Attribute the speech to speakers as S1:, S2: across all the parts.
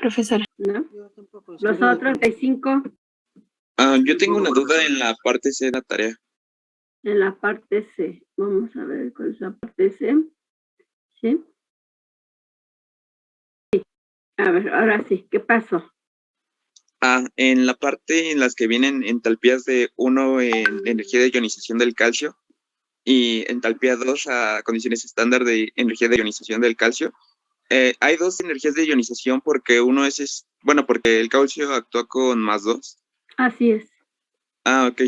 S1: profesora.
S2: ¿No?
S3: Yo tampoco.
S2: Los otros 35.
S4: Yo tengo una duda en la parte C de la tarea.
S2: En la parte C. Vamos a ver cuál es la parte C. ¿Sí? Sí. A ver, ahora sí. ¿Qué pasó?
S4: En la parte en las que vienen entalpías de 1 en energía de ionización del calcio y entalpía 2 a condiciones estándar de energía de ionización del calcio. Hay 2 energías de ionización porque uno es porque el calcio actúa con +2.
S2: Así es.
S4: Ok.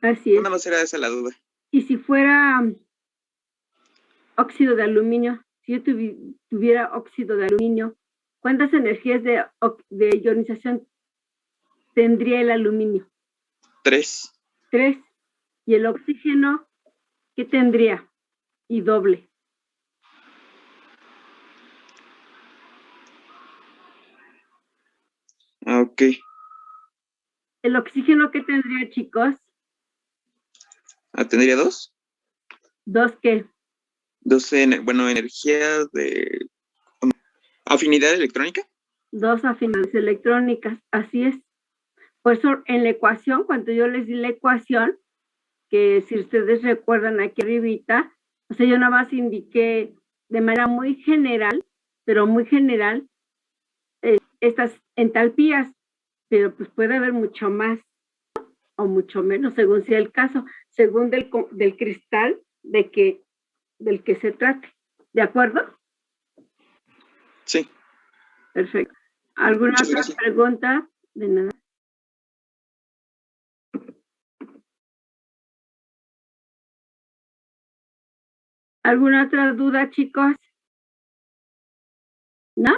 S2: Así es.
S4: Nada más era esa la duda.
S2: Y si fuera óxido de aluminio, si yo tuviera óxido de aluminio, ¿cuántas energías de ionización tendría el aluminio?
S4: 3.
S2: 3. ¿Y el oxígeno qué tendría? Y doble.
S4: Ok.
S2: ¿El oxígeno qué tendría, chicos?
S4: ¿Tendría 2?
S2: ¿2 qué?
S4: 2 energía de afinidad electrónica.
S2: 2 afinidades electrónicas, así es. Por eso en la ecuación, cuando yo les di la ecuación, que si ustedes recuerdan aquí arribita, o sea, yo nada más indiqué de manera muy general, pero muy general, estas entalpías, pero pues puede haber mucho más o mucho menos, según sea el caso, según del cristal del que se trate. ¿De acuerdo?
S4: Sí.
S2: Perfecto. ¿Alguna otra pregunta? De nada. ¿Alguna otra duda, chicos? ¿No?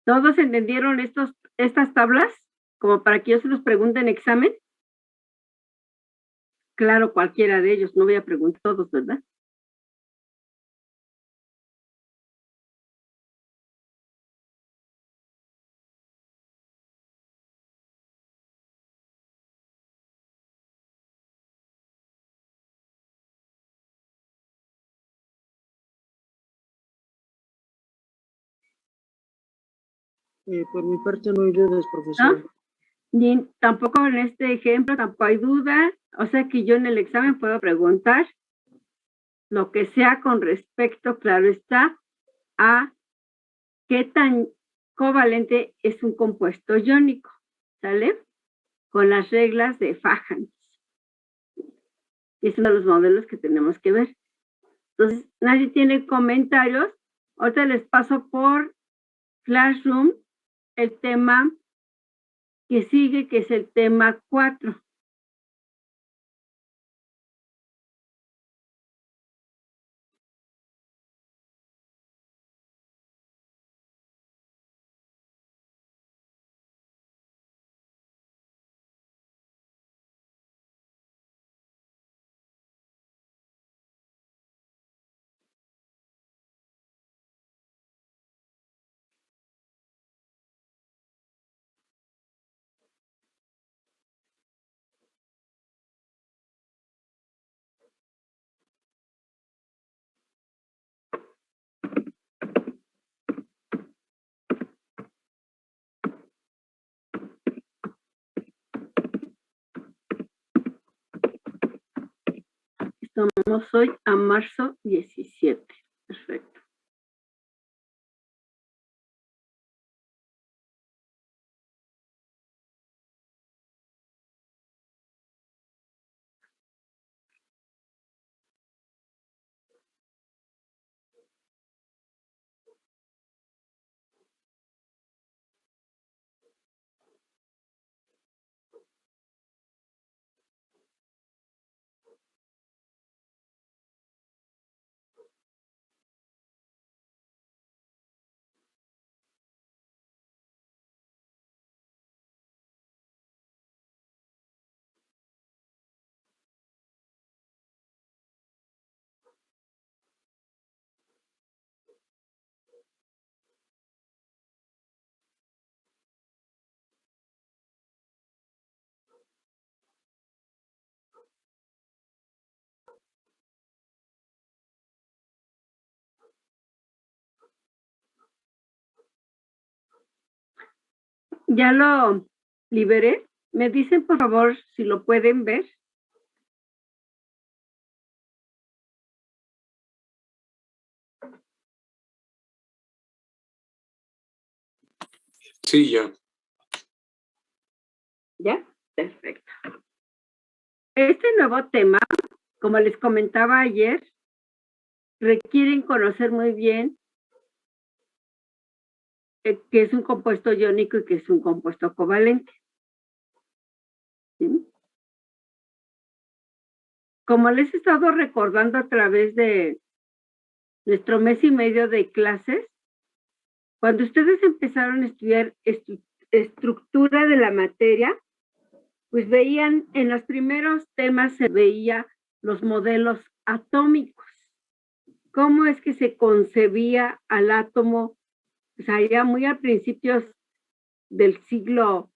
S2: ¿Todos entendieron estas tablas? Como para que yo se los pregunte en examen. Claro, cualquiera de ellos, no voy a preguntar todos, ¿verdad?
S3: Por mi parte no hay dudas, profesor.
S2: ¿No? Ni tampoco en este ejemplo, tampoco hay duda. O sea que yo en el examen puedo preguntar lo que sea con respecto, claro está, a qué tan covalente es un compuesto iónico, ¿sale? Con las reglas de Fajans. Es uno de los modelos que tenemos que ver. Entonces, nadie tiene comentarios. Ahorita les paso por Classroom el tema que sigue, que es el tema 4. Estamos hoy a marzo 17. Perfecto. Ya lo liberé. ¿Me dicen, por favor, si lo pueden ver?
S1: Sí, ya.
S2: ¿Ya? Perfecto. Este nuevo tema, como les comentaba ayer, requieren conocer muy bien qué es un compuesto iónico y qué es un compuesto covalente. ¿Sí? Como les he estado recordando a través de nuestro mes y medio de clases, cuando ustedes empezaron a estudiar estructura de la materia, pues veían, en los primeros temas se veía los modelos atómicos. ¿Cómo es que se concebía al átomo? O sea, ya muy a principios del siglo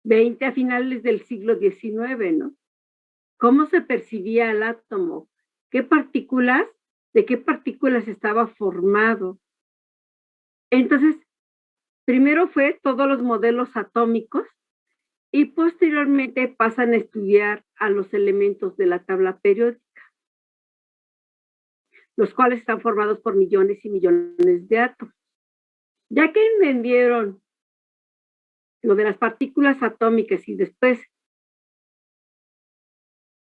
S2: XX, a finales del siglo XIX, ¿no? ¿Cómo se percibía el átomo? ¿Qué partículas, de qué partículas estaba formado? Entonces, primero fue todos los modelos atómicos y posteriormente pasan a estudiar a los elementos de la tabla periódica, los cuales están formados por millones y millones de átomos. Ya que entendieron lo de las partículas atómicas y después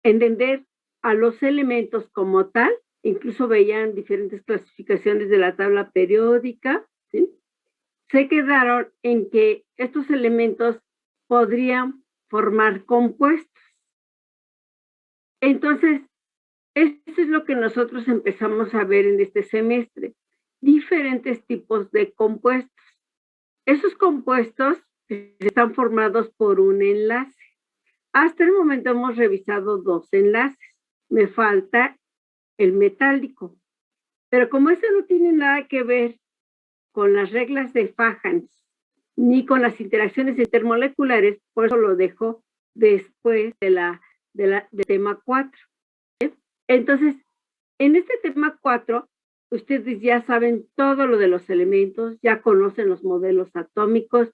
S2: entender a los elementos como tal, incluso veían diferentes clasificaciones de la tabla periódica, ¿sí? Se quedaron en que estos elementos podrían formar compuestos. Entonces, esto es lo que nosotros empezamos a ver en este semestre, diferentes tipos de compuestos. Esos compuestos están formados por un enlace. Hasta el momento hemos revisado 2 enlaces. Me falta el metálico. Pero como eso no tiene nada que ver con las reglas de Fajans ni con las interacciones intermoleculares, por eso lo dejo después de tema 4. Entonces, en este tema 4, ustedes ya saben todo lo de los elementos, ya conocen los modelos atómicos,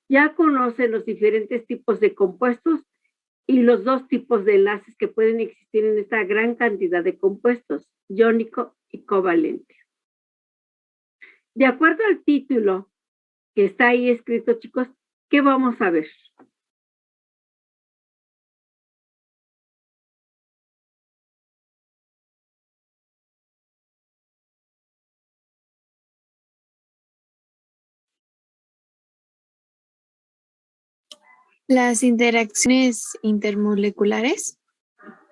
S2: ya conocen los diferentes tipos de compuestos y los 2 tipos de enlaces que pueden existir en esta gran cantidad de compuestos, iónico y covalente. De acuerdo al título que está ahí escrito, chicos, ¿qué vamos a ver?
S5: Las interacciones intermoleculares.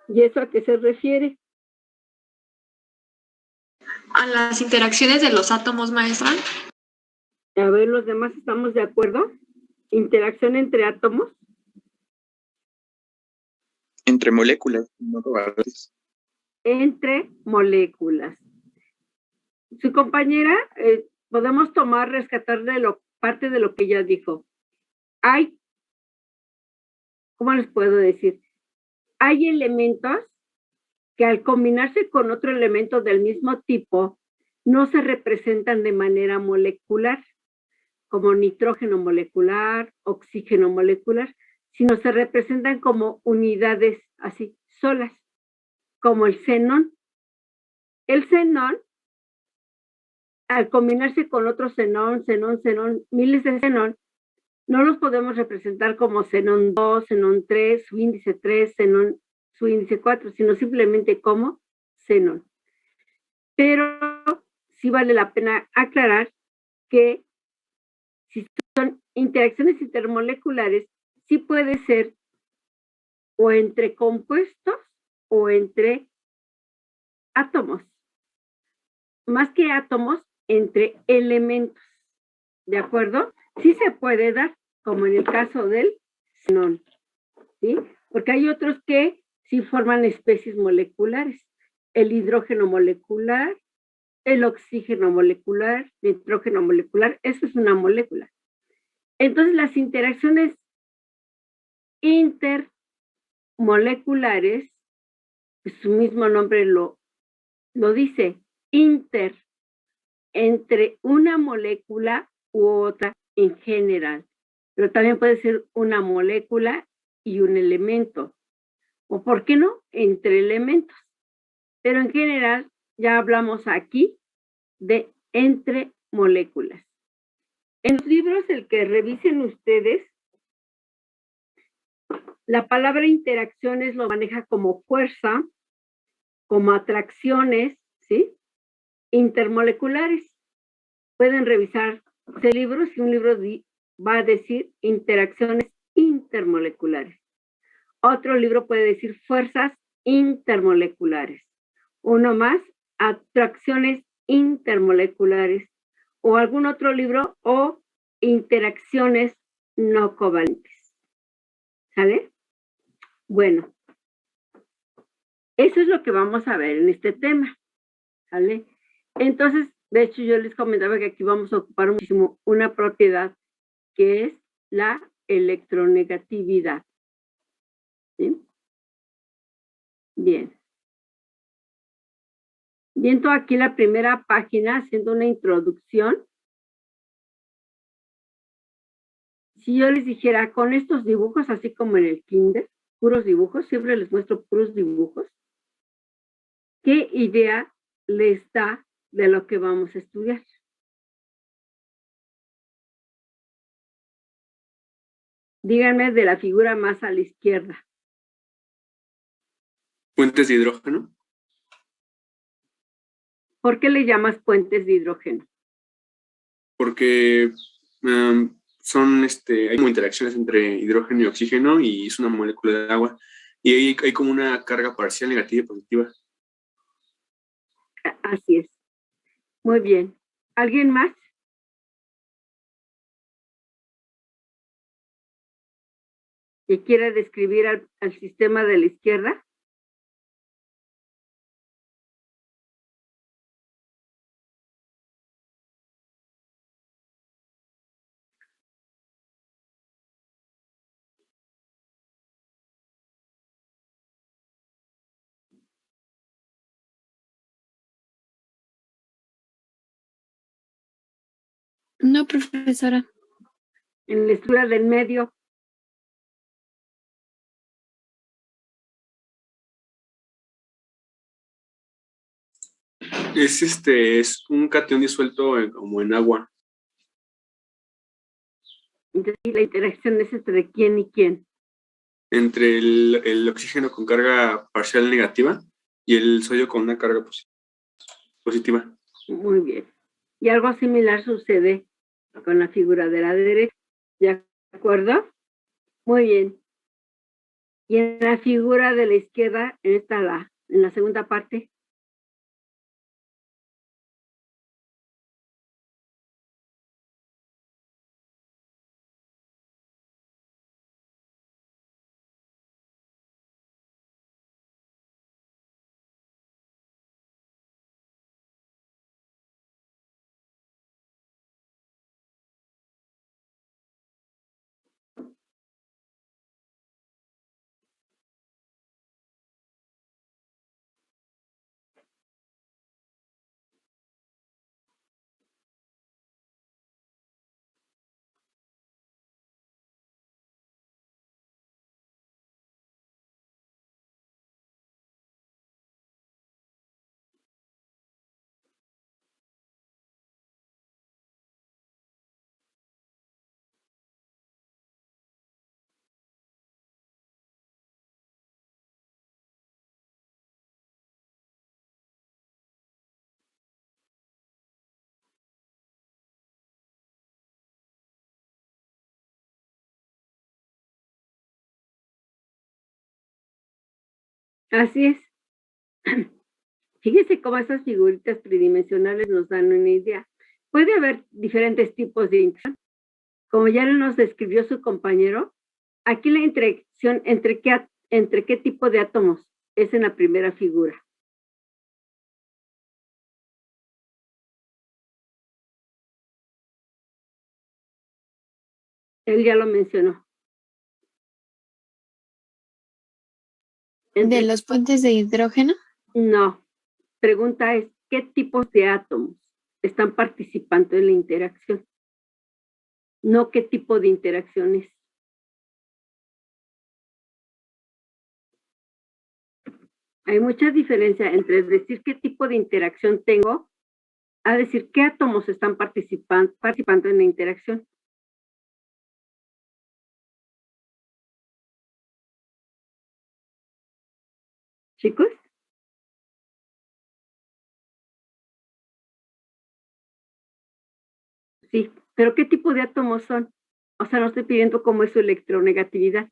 S2: ¿Y eso a qué se refiere?
S6: A las interacciones de los átomos, maestra.
S2: A ver, los demás estamos de acuerdo. Interacción entre átomos.
S4: Entre moléculas, no covalentes.
S2: Entre moléculas. Su compañera, podemos rescatar parte de lo que ella dijo. ¿Cómo les puedo decir? Hay elementos que al combinarse con otro elemento del mismo tipo, no se representan de manera molecular, como nitrógeno molecular, oxígeno molecular, sino se representan como unidades así, solas, como el xenón. El xenón, al combinarse con otro xenón, miles de xenón, no los podemos representar como xenón 2, xenón 3, su índice 3, xenón, su índice 4, sino simplemente como xenón. Pero sí vale la pena aclarar que si son interacciones intermoleculares, sí puede ser o entre compuestos o entre átomos. Más que átomos, entre elementos. ¿De acuerdo? Sí se puede dar, como en el caso del xenón, ¿sí? Porque hay otros que sí forman especies moleculares. El hidrógeno molecular, el oxígeno molecular, nitrógeno molecular, eso es una molécula. Entonces, las interacciones intermoleculares, pues su mismo nombre lo dice, inter, entre una molécula u otra en general, pero también puede ser una molécula y un elemento, o por qué no, entre elementos. Pero en general ya hablamos aquí de entre moléculas. En los libros, el que revisen ustedes, la palabra interacciones lo maneja como fuerza, como atracciones, ¿sí? Intermoleculares. Pueden revisar ese libro si un libro va a decir interacciones intermoleculares. Otro libro puede decir fuerzas intermoleculares. Uno más, atracciones intermoleculares. O algún otro libro, o interacciones no covalentes. ¿Sale? Bueno, eso es lo que vamos a ver en este tema. ¿Sale? Entonces, de hecho, yo les comentaba que aquí vamos a ocupar muchísimo una propiedad que es la electronegatividad. ¿Sí? Bien. Viendo aquí la primera página, haciendo una introducción. Si yo les dijera con estos dibujos, así como en el kinder, puros dibujos, siempre les muestro puros dibujos, ¿qué idea les da de lo que vamos a estudiar? Díganme de la figura más a la izquierda.
S1: Puentes de hidrógeno.
S2: ¿Por qué le llamas puentes de hidrógeno?
S1: Porque son hay como interacciones entre hidrógeno y oxígeno y es una molécula de agua. Y ahí hay como una carga parcial negativa y positiva.
S2: Así es. Muy bien. ¿Alguien más? ¿Que quiera describir al sistema de la izquierda?
S5: No, profesora.
S2: En la estructura del medio.
S1: Es un catión disuelto como en agua.
S2: Entonces, la interacción es entre quién y quién.
S1: Entre el oxígeno con carga parcial negativa y el sodio con una carga positiva.
S2: Muy bien. Y algo similar sucede con la figura de la derecha. ¿De acuerdo? Muy bien. Y en la figura de la izquierda, en la segunda parte. Así es. Fíjese cómo esas figuritas tridimensionales nos dan una idea. Puede haber diferentes tipos de interacción. Como ya nos describió su compañero, aquí la interacción entre qué tipo de átomos es en la primera figura. Él ya lo mencionó.
S5: ¿De los puentes de hidrógeno?
S2: No. Pregunta es, ¿qué tipos de átomos están participando en la interacción? no qué tipo de interacciones. Hay mucha diferencia entre decir qué tipo de interacción tengo a decir qué átomos están participando en la interacción. ¿Chicos? Sí, pero ¿qué tipo de átomos son? O sea, no estoy pidiendo cómo es su electronegatividad.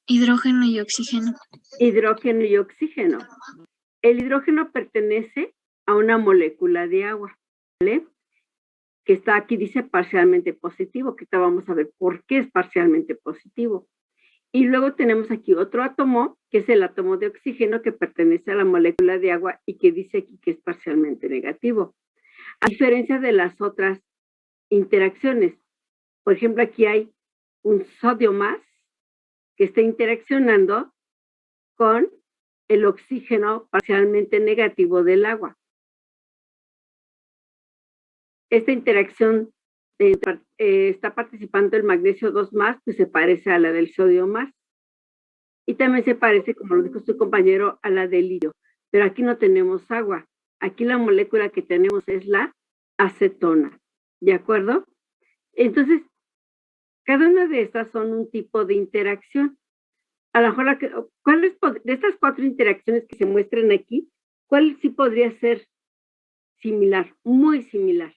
S5: Hidrógeno y oxígeno.
S2: Hidrógeno y oxígeno. El hidrógeno pertenece a una molécula de agua, ¿vale? Que está aquí, dice parcialmente positivo, que ahorita vamos a ver por qué es parcialmente positivo. Y luego tenemos aquí otro átomo, que es el átomo de oxígeno, que pertenece a la molécula de agua y que dice aquí que es parcialmente negativo. A diferencia de las otras interacciones, por ejemplo, aquí hay un sodio más que está interaccionando con el oxígeno parcialmente negativo del agua. Esta interacción está participando el magnesio 2 más, pues se parece a la del sodio más. Y también se parece, como lo dijo su compañero, a la del litio. Pero aquí no tenemos agua. Aquí la molécula que tenemos es la acetona. ¿De acuerdo? Entonces, cada una de estas son un tipo de interacción. A lo mejor, de estas 4 interacciones que se muestran aquí, ¿cuál sí podría ser similar? Muy similar.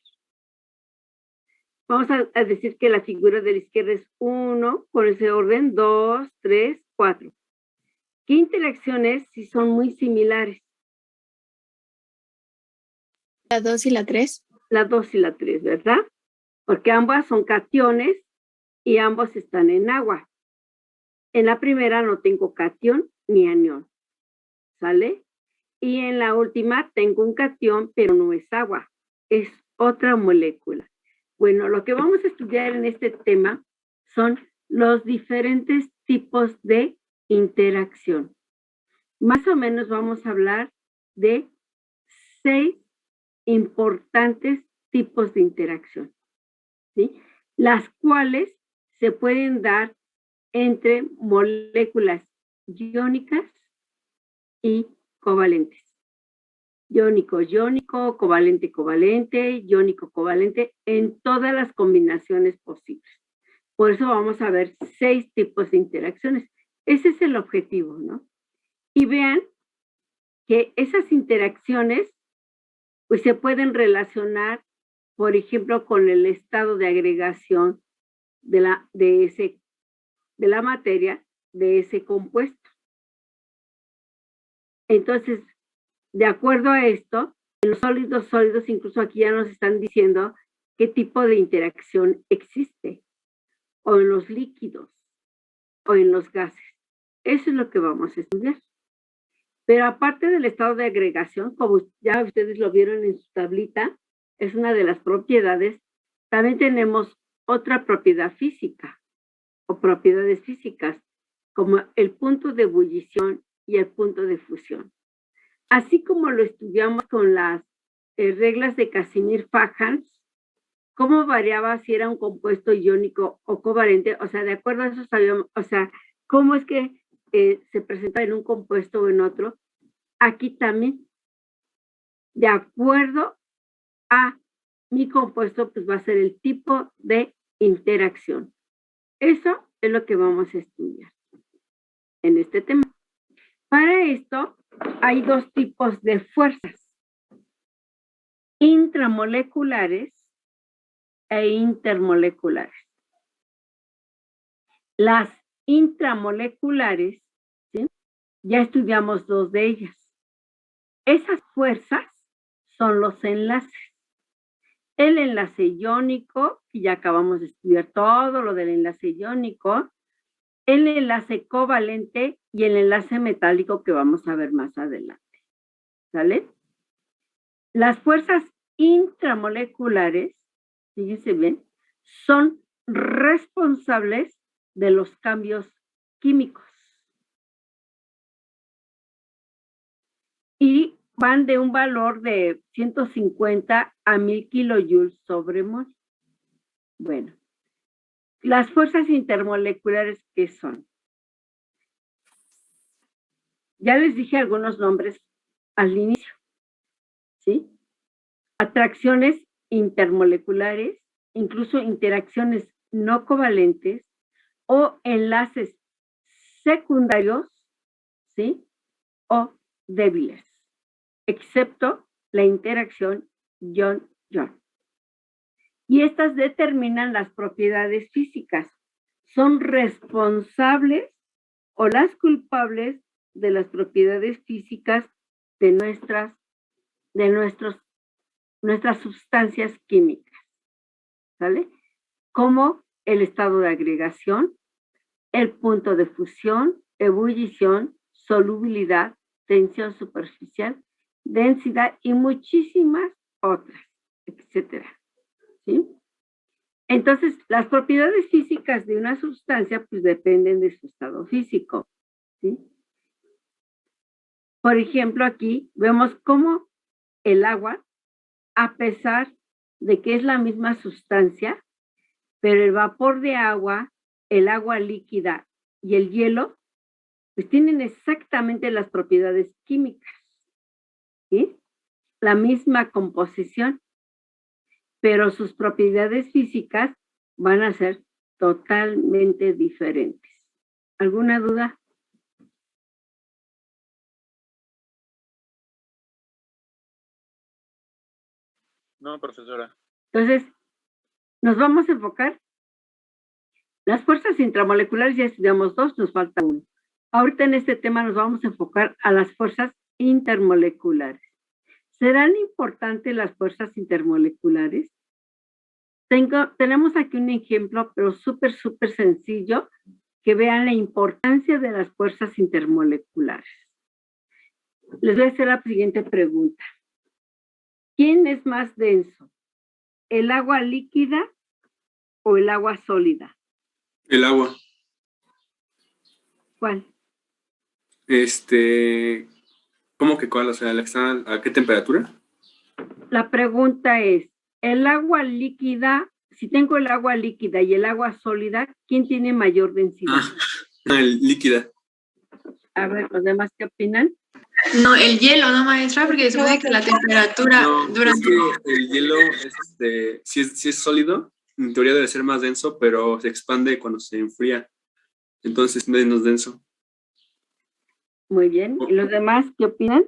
S2: Vamos a decir que la figura de la izquierda es 1, por ese orden, 2, 3, 4. ¿Qué interacciones sí son muy similares?
S5: La 2 y la 3.
S2: La 2 y la 3, ¿verdad? Porque ambas son cationes y ambos están en agua. En la primera no tengo cation ni anión, ¿sale? Y en la última tengo un cation, pero no es agua, es otra molécula. Bueno, lo que vamos a estudiar en este tema son los diferentes tipos de interacción. Más o menos vamos a hablar de 6 importantes tipos de interacción, ¿sí? Las cuales se pueden dar entre moléculas iónicas y covalentes. Iónico-iónico, covalente-covalente, iónico-covalente, en todas las combinaciones posibles. Por eso vamos a ver 6 tipos de interacciones. Ese es el objetivo, ¿no? Y vean que esas interacciones pues se pueden relacionar, por ejemplo, con el estado de agregación de la materia de ese compuesto. Entonces, de acuerdo a esto, en los sólidos, incluso aquí ya nos están diciendo qué tipo de interacción existe, o en los líquidos, o en los gases. Eso es lo que vamos a estudiar. Pero aparte del estado de agregación, como ya ustedes lo vieron en su tablita, es una de las propiedades, también tenemos otra propiedad física, o propiedades físicas, como el punto de ebullición y el punto de fusión. Así como lo estudiamos con las reglas de Casimir-Fajans, cómo variaba si era un compuesto iónico o covalente, o sea, de acuerdo a eso sabíamos, o sea, cómo es que se presenta en un compuesto o en otro. Aquí también, de acuerdo a mi compuesto, pues va a ser el tipo de interacción. Eso es lo que vamos a estudiar en este tema. Para esto hay 2 tipos de fuerzas, intramoleculares e intermoleculares. Las intramoleculares, ¿sí? Ya estudiamos 2 de ellas. Esas fuerzas son los enlaces. El enlace iónico, que ya acabamos de estudiar todo lo del enlace iónico, el enlace covalente y el enlace metálico que vamos a ver más adelante. ¿Sale? Las fuerzas intramoleculares, fíjense bien, son responsables de los cambios químicos. Y van de un valor de 150 a 1000 kilojoules sobre mol. Bueno, las fuerzas intermoleculares, ¿qué son? Ya les dije algunos nombres al inicio, ¿sí? Atracciones intermoleculares, incluso interacciones no covalentes o enlaces secundarios, ¿sí? O débiles, excepto la interacción ion-ion. Y estas determinan las propiedades físicas. Son responsables o las culpables de las propiedades físicas de nuestras sustancias químicas, ¿sale? Como el estado de agregación, el punto de fusión, ebullición, solubilidad, tensión superficial, densidad y muchísimas otras, etcétera, ¿sí? Entonces, las propiedades físicas de una sustancia pues dependen de su estado físico, ¿sí? Por ejemplo, aquí vemos cómo el agua, a pesar de que es la misma sustancia, pero el vapor de agua, el agua líquida y el hielo, pues tienen exactamente las propiedades químicas, ¿sí? La misma composición, pero sus propiedades físicas van a ser totalmente diferentes. ¿Alguna duda?
S7: No, profesora.
S2: Entonces, nos vamos a enfocar. Las fuerzas intramoleculares ya estudiamos dos, nos falta uno. Ahorita en este tema nos vamos a enfocar a las fuerzas intermoleculares. ¿Serán importantes las fuerzas intermoleculares? Tenemos aquí un ejemplo, pero súper sencillo, que vean la importancia de las fuerzas intermoleculares. Les voy a hacer la siguiente pregunta. ¿Quién es más denso? ¿El agua líquida o el agua sólida?
S1: El agua.
S2: ¿Cuál?
S1: ¿Cómo que cuál? O sea, ¿a qué temperatura?
S2: La pregunta es, ¿el agua líquida, si tengo el agua líquida y el agua sólida, quién tiene mayor densidad?
S1: El líquida.
S2: A ver, ¿los demás qué opinan?
S6: No, el hielo, ¿no, maestra? Porque se supone que la temperatura
S1: No,
S6: durante...
S1: es que el hielo si es sólido, en teoría debe ser más denso, pero se expande cuando se enfría. Entonces es menos denso.
S2: Muy bien. ¿Y los demás qué opinan?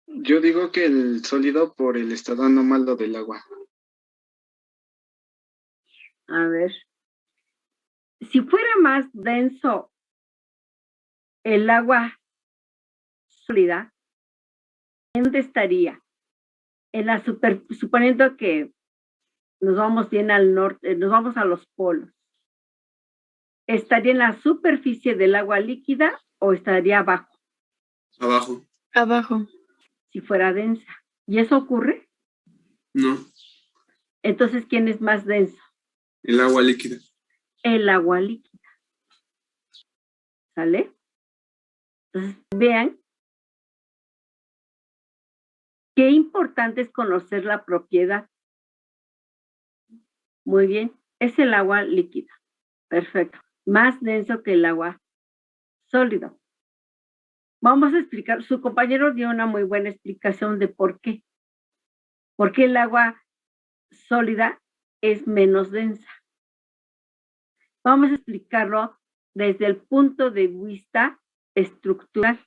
S3: Yo digo que el sólido por el estado anómalo del agua.
S2: A ver. Si fuera más denso el agua sólida, ¿en dónde estaría? Suponiendo que nos vamos bien al norte, nos vamos a los polos. ¿Estaría en la superficie del agua líquida o estaría abajo?
S1: Abajo.
S5: Abajo.
S2: Si fuera densa. ¿Y eso ocurre?
S1: No,
S2: Entonces, ¿quién es más denso?
S1: el agua líquida.
S2: El agua líquida. ¿Sale? Entonces, vean qué importante es conocer la propiedad. Muy bien, es el agua líquida. Perfecto. Más denso que el agua sólido. Vamos a explicar, su compañero dio una muy buena explicación de por qué. ¿Por qué el agua sólida es menos densa? Vamos a explicarlo desde el punto de vista estructural.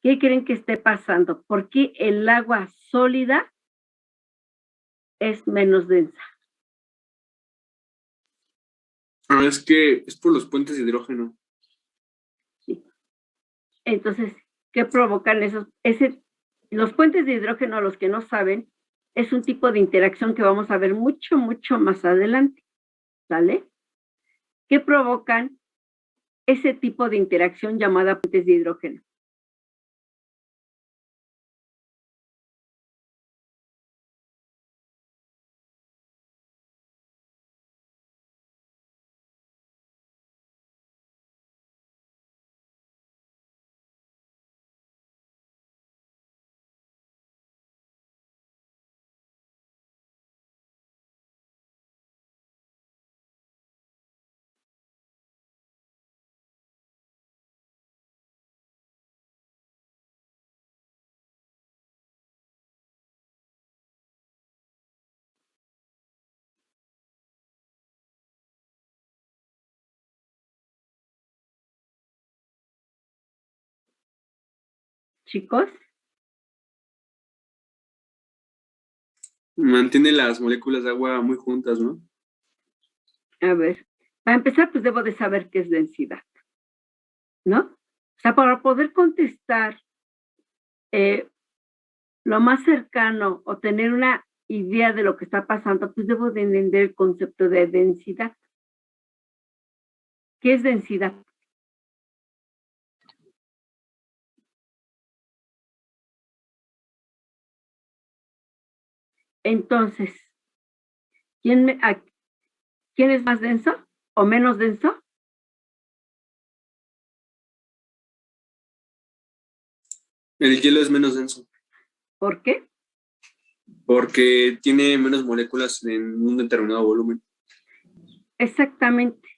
S2: ¿Qué creen que esté pasando? ¿Por qué el agua sólida es menos densa?
S1: Es que es por los puentes de hidrógeno.
S2: Sí. Entonces, ¿qué provocan esos? Los puentes de hidrógeno, los que no saben, es un tipo de interacción que vamos a ver mucho más adelante. ¿Sale? ¿Qué provocan ese tipo de interacción llamada puentes de hidrógeno? chicos?
S1: Mantiene las moléculas de agua muy juntas, ¿no?
S2: A ver, para empezar, pues debo de saber qué es densidad, ¿no? O sea, para poder contestar lo más cercano o tener una idea de lo que está pasando, pues debo de entender el concepto de densidad. ¿Qué es densidad? Entonces, ¿quién es más denso o menos denso?
S1: El hielo es menos denso
S2: ¿Por qué?
S1: porque tiene menos moléculas en un determinado volumen.
S2: Exactamente.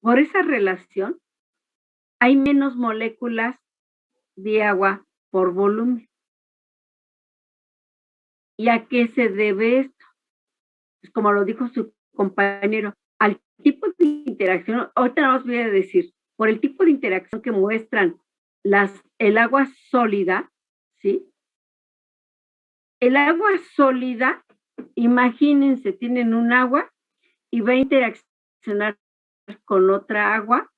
S2: Por esa relación, hay menos moléculas de agua por volumen. ¿Y a qué se debe esto? Pues como lo dijo su compañero, al tipo de interacción, ahorita nos voy a decir, por el tipo de interacción que muestran el agua sólida, ¿sí? El agua sólida, imagínense, tienen un agua y va a interaccionar con otra agua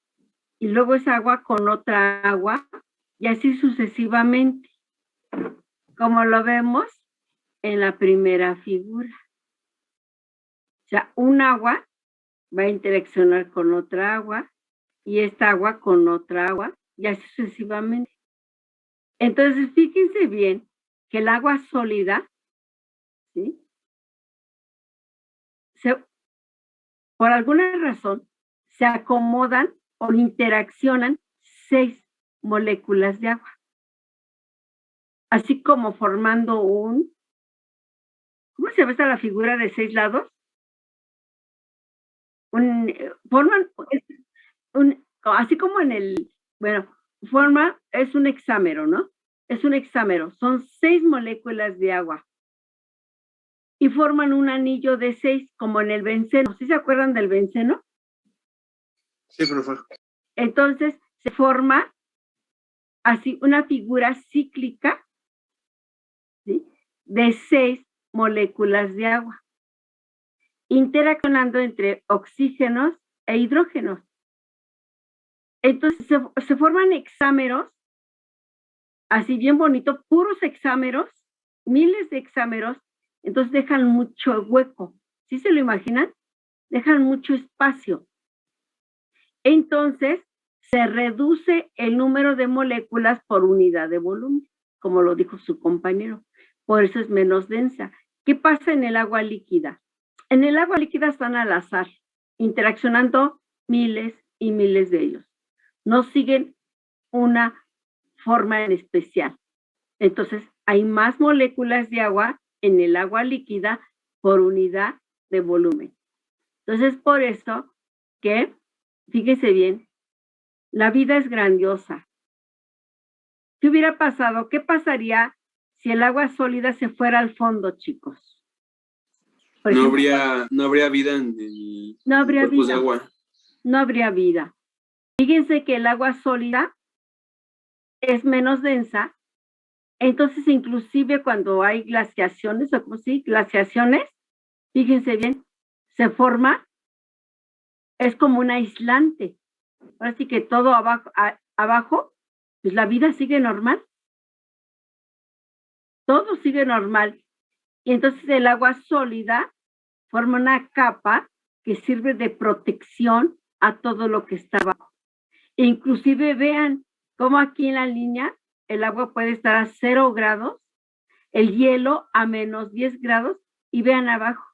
S2: y luego esa agua con otra agua y así sucesivamente, como lo vemos en la primera figura. O sea, un agua va a interaccionar con otra agua y esta agua con otra agua y así sucesivamente. Entonces, fíjense bien que el agua sólida, ¿sí? Por alguna razón, se acomodan o interaccionan 6 moléculas de agua, así como formando ¿cómo se llama esta la figura de 6 lados? Forman, así como es un hexámero, ¿no? Es un hexámero, son 6 moléculas de agua y forman un anillo de 6, como en el benceno. ¿Sí se acuerdan del benceno?
S1: Sí, profe.
S2: Entonces, se forma así una figura cíclica, ¿sí? De 6 moléculas de agua, interaccionando entre oxígenos e hidrógenos. Entonces, se forman hexámeros, así bien bonito, puros hexámeros, miles de hexámeros, entonces dejan mucho hueco. ¿Sí se lo imaginan? Dejan mucho espacio. Entonces, se reduce el número de moléculas por unidad de volumen, como lo dijo su compañero. Por eso es menos densa. ¿Qué pasa en el agua líquida? En el agua líquida están al azar, interaccionando miles y miles de ellos. No siguen una forma en especial. Entonces, hay más moléculas de agua en el agua líquida por unidad de volumen. Entonces, por eso que, fíjese bien, la vida es grandiosa. ¿Qué hubiera pasado? ¿Qué pasaría si el agua sólida se fuera al fondo, chicos? Por
S1: No
S2: ejemplo,
S1: habría vida en
S2: no habría
S1: cuerpos de
S2: vida.
S1: agua.
S2: No habría vida. Fíjense que el agua sólida es menos densa, entonces inclusive cuando hay glaciaciones, o como si glaciaciones, fíjense bien, se forma, es como un aislante. Ahora sí que todo abajo, pues la vida sigue normal. Todo sigue normal. Y entonces el agua sólida forma una capa que sirve de protección a todo lo que está abajo. E inclusive vean cómo aquí en la línea el agua puede estar a 0 grados, el hielo a menos 10 grados y vean abajo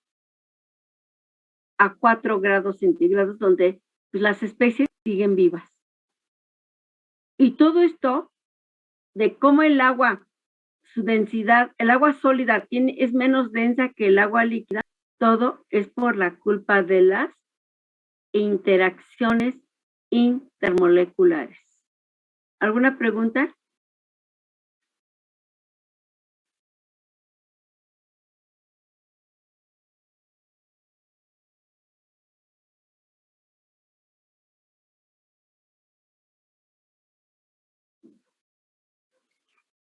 S2: a 4 grados centígrados donde pues, las especies siguen vivas. Y todo esto de cómo el agua, su densidad, el agua sólida es menos densa que el agua líquida, todo es por la culpa de las interacciones intermoleculares. ¿Alguna pregunta?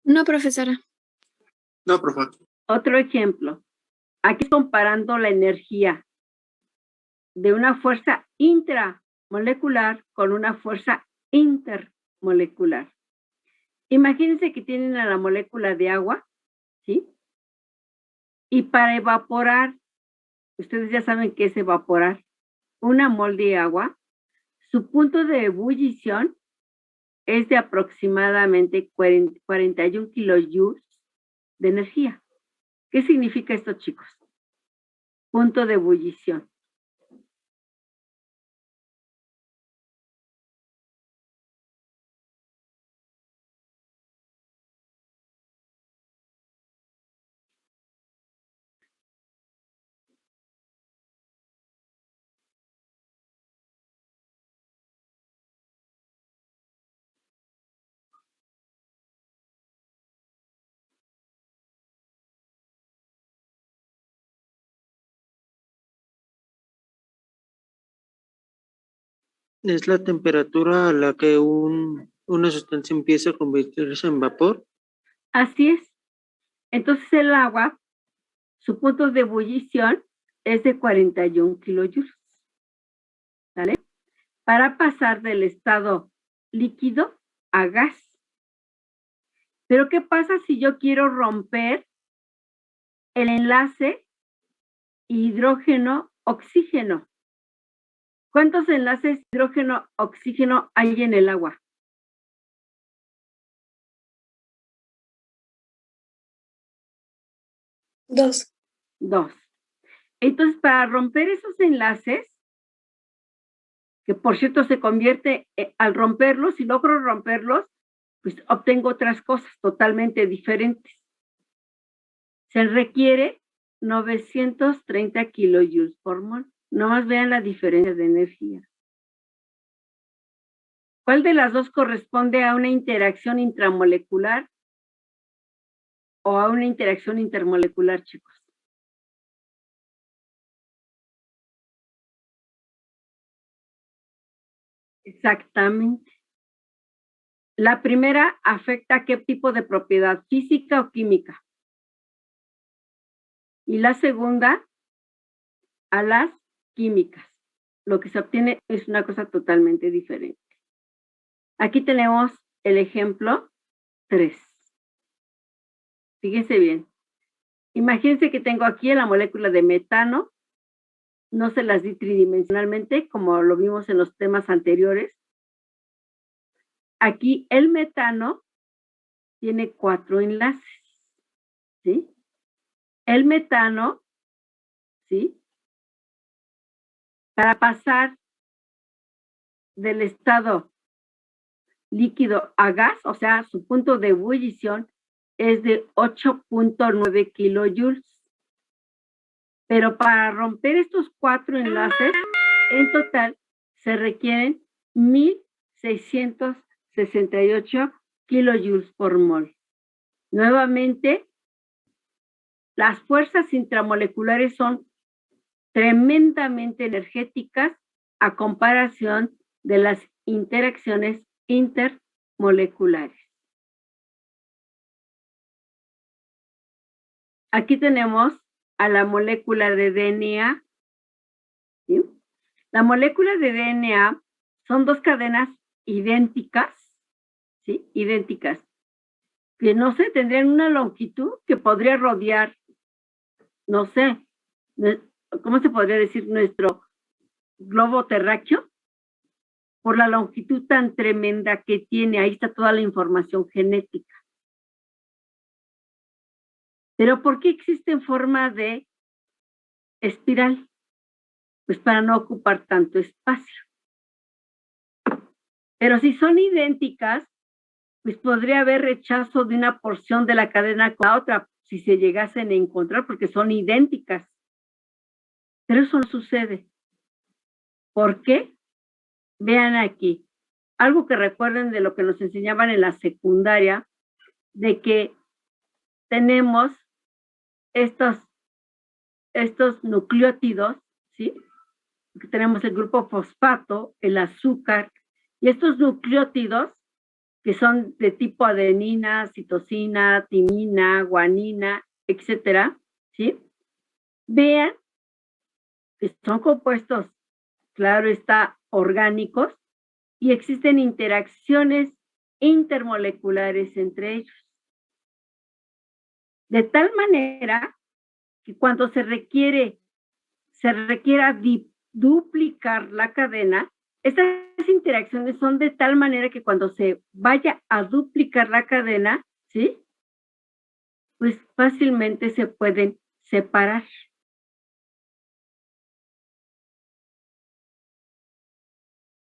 S5: No, profesora.
S8: No, profe.
S2: Otro ejemplo. Aquí comparando la energía de una fuerza intramolecular con una fuerza intermolecular. Imagínense que tienen a la molécula de agua, ¿sí? Y para evaporar, ustedes ya saben qué es evaporar, una mol de agua, su punto de ebullición es de aproximadamente 41 kilojoules de energía. ¿Qué significa esto, chicos? Punto de ebullición.
S8: Es la temperatura a la que una sustancia empieza a convertirse en vapor.
S2: Así es. Entonces el agua, su punto de ebullición es de 41 kilojoules. ¿Vale? Para pasar del estado líquido a gas. Pero ¿qué pasa si yo quiero romper el enlace hidrógeno-oxígeno? ¿Cuántos enlaces hidrógeno-oxígeno hay en el agua?
S6: Dos.
S2: Dos. Entonces, para romper esos enlaces, que por cierto se convierte, al romperlos, si logro romperlos, pues obtengo otras cosas totalmente diferentes. Se requiere 930 kilojoules por mol. Nomás vean la diferencia de energía. ¿Cuál de las dos corresponde a una interacción intramolecular o a una interacción intermolecular, chicos? Exactamente. La primera afecta a qué tipo de propiedad, física o química. Y la segunda, a las químicas. Lo que se obtiene es una cosa totalmente diferente. Aquí tenemos el ejemplo 3. Fíjense bien. Imagínense que tengo aquí la molécula de metano. No se las di tridimensionalmente, como lo vimos en los temas anteriores. Aquí el metano tiene 4 enlaces, ¿sí? El metano, ¿sí? Para pasar del estado líquido a gas, o sea, su punto de ebullición es de 8.9 kilojoules. Pero para romper estos 4 enlaces, en total se requieren 1.668 kilojoules por mol. Nuevamente, las fuerzas intramoleculares son tremendamente energéticas a comparación de las interacciones intermoleculares. Aquí tenemos a la molécula de DNA. ¿Sí? La molécula de DNA son 2 cadenas idénticas, ¿sí? Idénticas, que no sé, tendrían una longitud que podría rodear, no sé, ¿cómo se podría decir? Nuestro globo terráqueo, por la longitud tan tremenda que tiene. Ahí está toda la información genética. Pero ¿por qué existe en forma de espiral? Pues para no ocupar tanto espacio. Pero si son idénticas, pues podría haber rechazo de una porción de la cadena con la otra, si se llegasen a encontrar, porque son idénticas. Pero eso no sucede. ¿Por qué? Vean aquí. Algo que recuerden de lo que nos enseñaban en la secundaria, de que tenemos estos nucleótidos, ¿sí? Que tenemos el grupo fosfato, el azúcar, y estos nucleótidos que son de tipo adenina, citosina, timina, guanina, etcétera, ¿sí? Vean que son compuestos, claro está, orgánicos, y existen interacciones intermoleculares entre ellos. De tal manera que cuando se requiera duplicar la cadena, estas interacciones son de tal manera que cuando se vaya a duplicar la cadena, ¿sí? Pues fácilmente se pueden separar.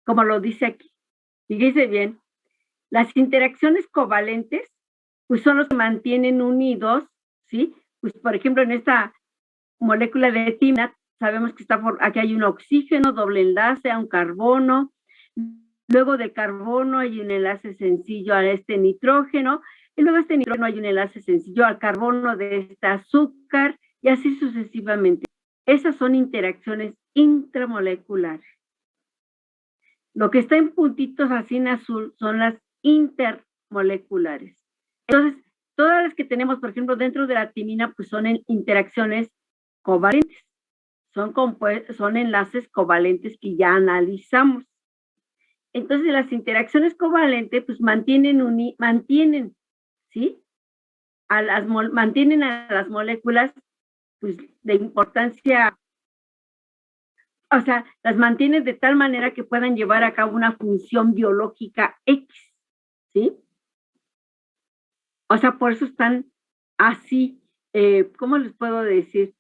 S2: Como lo dice aquí. Fíjese bien, las interacciones covalentes, pues son los que mantienen unidos, ¿sí? Pues por ejemplo, en esta molécula de timina, sabemos que aquí hay un oxígeno, doble enlace a un carbono, luego del carbono hay un enlace sencillo a este nitrógeno, y luego este nitrógeno hay un enlace sencillo al carbono de este azúcar, y así sucesivamente. Esas son interacciones intramoleculares. Lo que está en puntitos así en azul son las intermoleculares. Entonces, todas las que tenemos, por ejemplo, dentro de la timina, pues son interacciones covalentes. Son enlaces covalentes que ya analizamos. Entonces, las interacciones covalentes, pues mantienen, ¿sí? Mantienen a las moléculas, pues, de importancia, o sea, las mantienen de tal manera que puedan llevar a cabo una función biológica X, ¿sí? O sea, por eso están así, ¿cómo les puedo decir?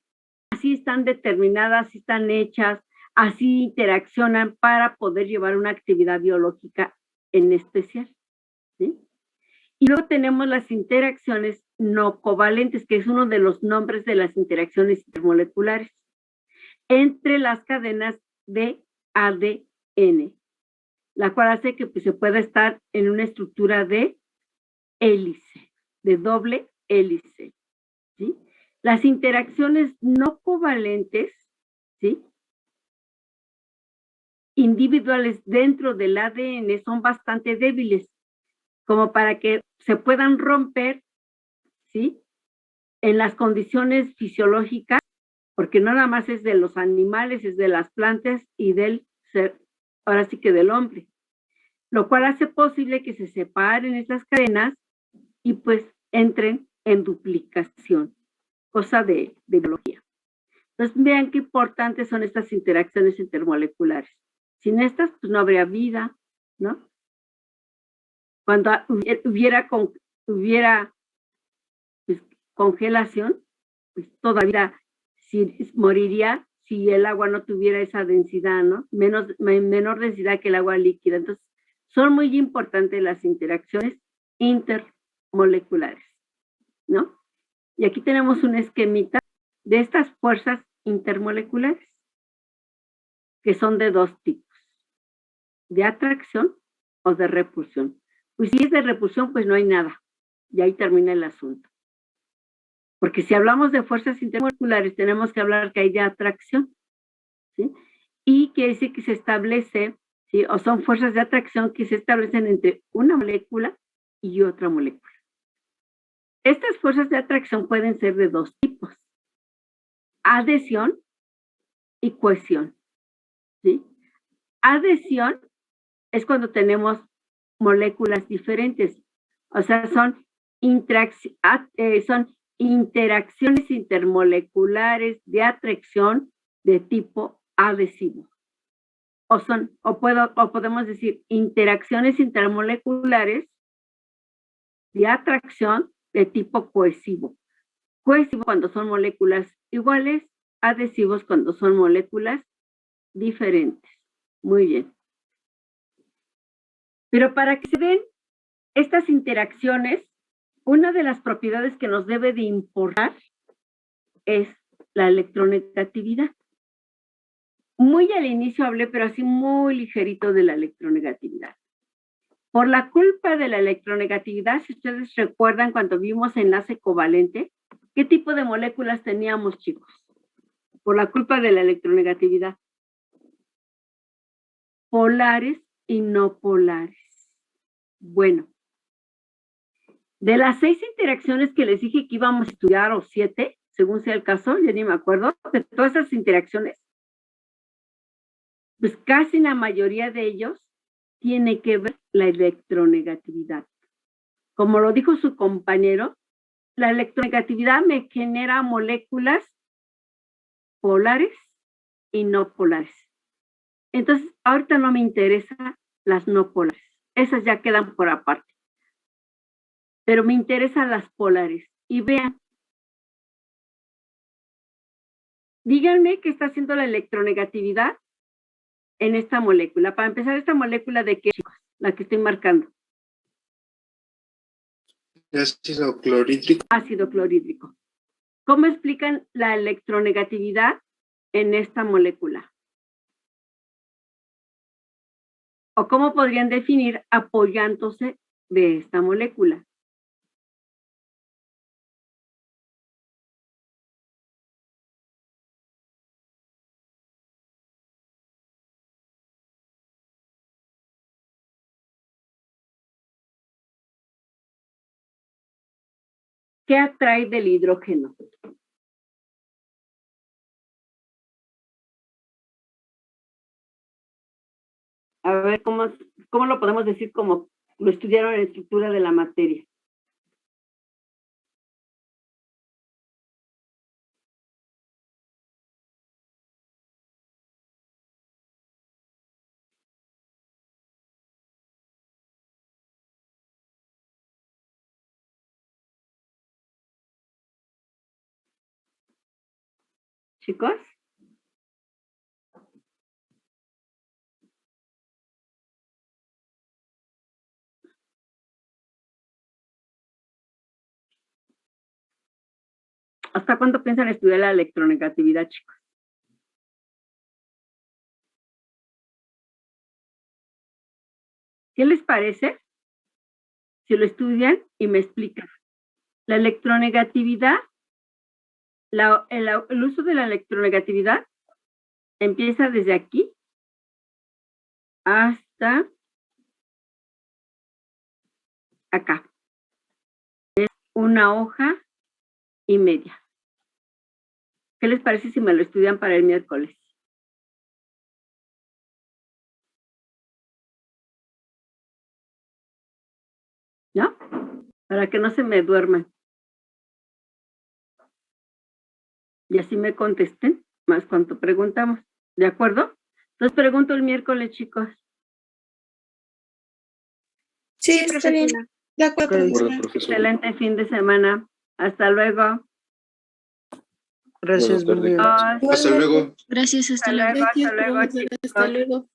S2: Así están determinadas, así están hechas, así interaccionan para poder llevar una actividad biológica en especial, ¿sí? Y luego tenemos las interacciones no covalentes, que es uno de los nombres de las interacciones intermoleculares entre las cadenas de ADN, la cual hace que pues, se pueda estar en una estructura de hélice, de doble hélice, ¿sí? Las interacciones no covalentes, ¿sí? Individuales dentro del ADN son bastante débiles, como para que se puedan romper, ¿sí? En las condiciones fisiológicas, porque no nada más es de los animales, es de las plantas y del ser, ahora sí que del hombre, lo cual hace posible que se separen estas cadenas y pues entren en duplicación, cosa de biología. Entonces vean qué importantes son estas interacciones intermoleculares. Sin estas, pues no habría vida, ¿no? Cuando hubiera pues, congelación, pues toda vida moriría si el agua no tuviera esa densidad, ¿no? Menor densidad que el agua líquida. Entonces, son muy importantes las interacciones intermoleculares, ¿no? Y aquí tenemos un esquemita de estas fuerzas intermoleculares, que son de dos tipos, de atracción o de repulsión. Pues si es de repulsión, pues no hay nada, y ahí termina el asunto. Porque si hablamos de fuerzas intermoleculares, tenemos que hablar que hay de atracción, ¿sí? Y quiere decir que se establece, ¿sí? O son fuerzas de atracción que se establecen entre una molécula y otra molécula. Estas fuerzas de atracción pueden ser de dos tipos, adhesión y cohesión, ¿sí? Adhesión es cuando tenemos moléculas diferentes, o sea, son interacciones intermoleculares de atracción de tipo adhesivo. O podemos decir interacciones intermoleculares de atracción de tipo cohesivo. Cohesivo cuando son moléculas iguales, adhesivos cuando son moléculas diferentes. Muy bien. Pero para que se den estas interacciones, una de las propiedades que nos debe de importar es la electronegatividad. Muy al inicio hablé, pero así muy ligerito de la electronegatividad. Por la culpa de la electronegatividad, si ustedes recuerdan cuando vimos enlace covalente, ¿qué tipo de moléculas teníamos, chicos? Por la culpa de la electronegatividad. Polares y no polares. Bueno, De las 6 interacciones que les dije que íbamos a estudiar, o 7, según sea el caso, ya ni me acuerdo, de todas esas interacciones, pues casi la mayoría de ellos tiene que ver la electronegatividad. Como lo dijo su compañero, la electronegatividad me genera moléculas polares y no polares. Entonces, ahorita no me interesan las no polares. Esas ya quedan por aparte. Pero me interesan las polares. Y vean, díganme qué está haciendo la electronegatividad en esta molécula. Para empezar, esta molécula de qué, chicos, la que estoy marcando.
S3: Ácido clorhídrico.
S2: Ácido clorhídrico. ¿Cómo explican la electronegatividad en esta molécula? ¿O cómo podrían definir apoyándose de esta molécula? ¿Qué atrae del hidrógeno? A ver, ¿cómo lo podemos decir como lo estudiaron en la estructura de la materia? Chicos. ¿Hasta cuándo piensan estudiar la electronegatividad, chicos? ¿Qué les parece si lo estudian y me explican? La electronegatividad, el uso de la electronegatividad empieza desde aquí hasta acá. Es una hoja y media. ¿Qué les parece si me lo estudian para el miércoles? ¿No? Para que no se me duerman. Y así me contesten, más cuanto preguntamos. ¿De acuerdo? Entonces pregunto el miércoles, chicos.
S5: Sí, está bien. De acuerdo, profesora.
S2: Excelente fin de semana. Hasta luego.
S8: Gracias, buen día.
S1: Hasta luego.
S5: Gracias, hasta luego.
S2: Hasta luego, chicos.
S5: Hasta luego.